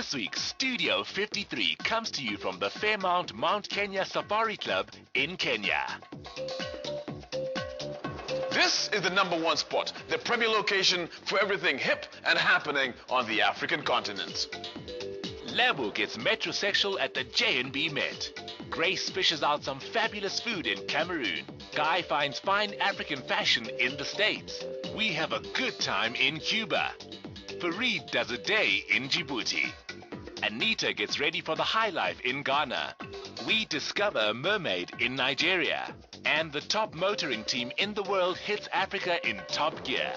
This week, Studio 53 comes to you from the Fairmount Mount Kenya Safari Club in Kenya. This is the #1 spot, the premier location for everything hip and happening on the African continent. Labo gets metrosexual at the J&B Met. Grace fishes out some fabulous food in Cameroon. Guy finds fine African fashion in the States. We have a good time in Cuba. Fareed does a day in Djibouti. Anita gets ready for the high life in Ghana. We discover a mermaid in Nigeria. And the top motoring team in the world hits Africa in top gear.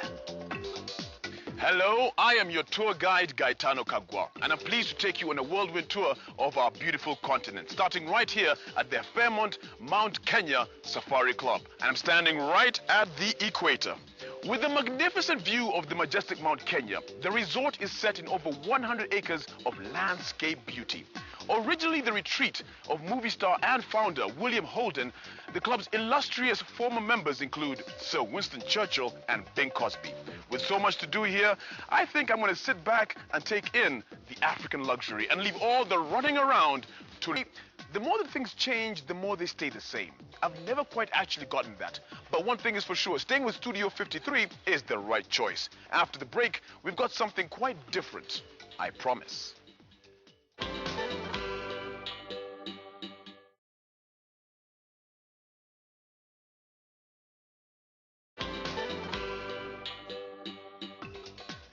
Hello, I am your tour guide, Gaetano Kagwa, and I'm pleased to take you on a whirlwind tour of our beautiful continent, starting right here at the Fairmount Mount Kenya Safari Club. And I'm standing right at the equator. With a magnificent view of the majestic Mount Kenya, the resort is set in over 100 acres of landscape beauty. Originally the retreat of movie star and founder William Holden, the club's illustrious former members include Sir Winston Churchill and Bing Crosby. With so much to do here, I think I'm going to sit back and take in the African luxury and leave all the running around to... The more that things change, the more they stay the same. I've never quite actually gotten that. But one thing is for sure, staying with Studio 53 is the right choice. After the break, we've got something quite different. I promise.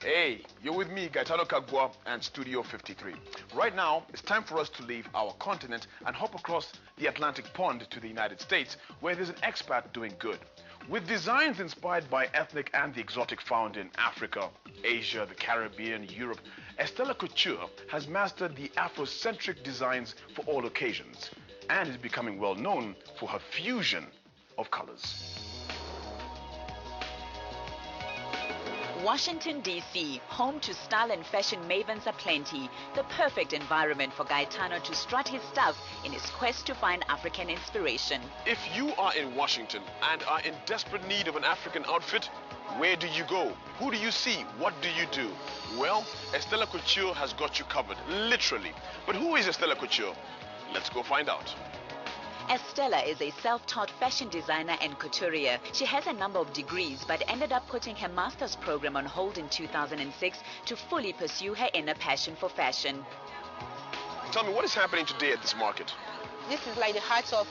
Hey, you're with me, Gaetano Kagwa, and Studio 53. Right now, it's time for us to leave our continent and hop across the Atlantic pond to the United States, where there's an expat doing good. With designs inspired by ethnic and the exotic found in Africa, Asia, the Caribbean, Europe, Estella Couture has mastered the Afrocentric designs for all occasions and is becoming well known for her fusion of colors. Washington, D.C., home to style and fashion mavens aplenty, the perfect environment for Gaetano to strut his stuff in his quest to find African inspiration. If you are in Washington and are in desperate need of an African outfit, where do you go? Who do you see? What do you do? Well, Estella Couture has got you covered, literally. But who is Estella Couture? Let's go find out. Estella is a self-taught fashion designer and couturier. She has a number of degrees but ended up putting her master's program on hold in 2006 to fully pursue her inner passion for fashion. Tell me, what is happening today at this market? This is like the heart of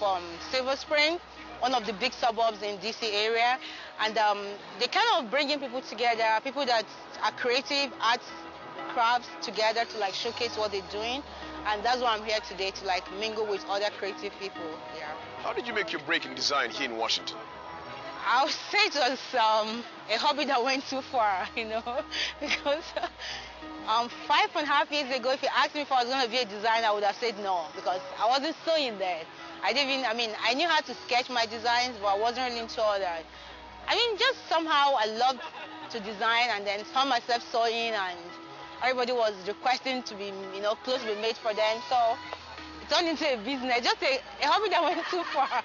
Silver Spring, one of the big suburbs in DC area. And they kind of bringing people together, people that are creative, arts, crafts together to like showcase what they're doing. And that's why I'm here today, to like mingle with other creative people. Yeah. How did you make your break in design here in Washington? I would say it was a hobby that went too far, you know, because 5.5 years ago, if you asked me if I was going to be a designer, I would have said no, because I wasn't sewing there. I knew how to sketch my designs, but I wasn't really into all that. Just somehow I loved to design, and then found myself sewing, and everybody was requesting to be, clothes be made for them. So it turned into a business, just a hobby that went too far.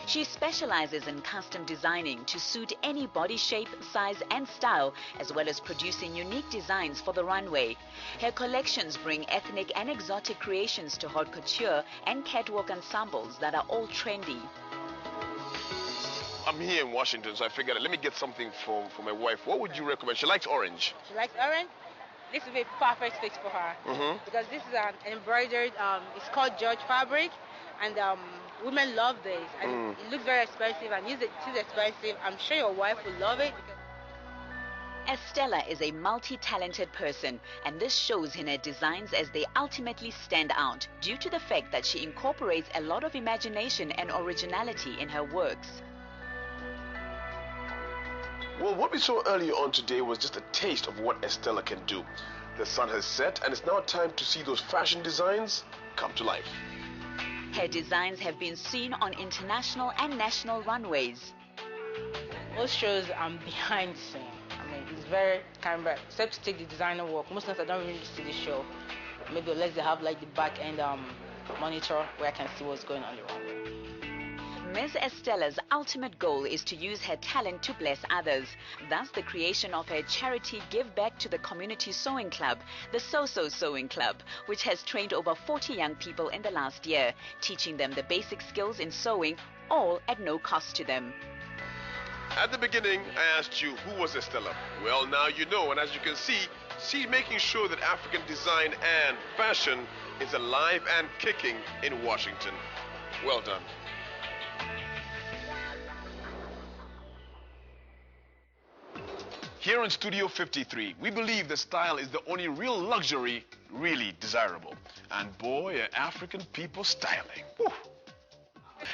She specializes in custom designing to suit any body shape, size and style, as well as producing unique designs for the runway. Her collections bring ethnic and exotic creations to haute couture and catwalk ensembles that are all trendy. I'm here in Washington, so I figured, let me get something for my wife. What would you recommend? She likes orange. She likes orange? This would be a perfect fit for her. Because this is an embroidered, it's called George fabric, and women love this. And it looks very expensive, and it is expensive. I'm sure your wife will love it. Estella is a multi-talented person, and this shows in her designs as they ultimately stand out due to the fact that she incorporates a lot of imagination and originality in her works. Well, what we saw earlier on today was just a taste of what Estella can do. The sun has set, and it's now time to see those fashion designs come to life. Her designs have been seen on international and national runways. Most shows I'm behind the scene. It's very kind of, except to take the designer work. Most times I don't really see the show. Maybe unless they have like the back end monitor where I can see what's going on the runway. Ms. Estella's ultimate goal is to use her talent to bless others. Thus, the creation of her charity Give Back to the Community Sewing Club, the So-So Sewing Club, which has trained over 40 young people in the last year, teaching them the basic skills in sewing, all at no cost to them. At the beginning, I asked you, who was Estella? Well, now you know, and as you can see, she's making sure that African design and fashion is alive and kicking in Washington. Well done. Here in Studio 53, we believe that style is the only real luxury really desirable. And boy, are African people styling. Whew.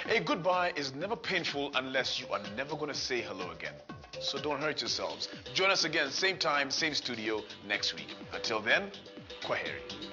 A goodbye is never painful unless you are never going to say hello again. So don't hurt yourselves. Join us again, same time, same studio next week. Until then, kwaheri.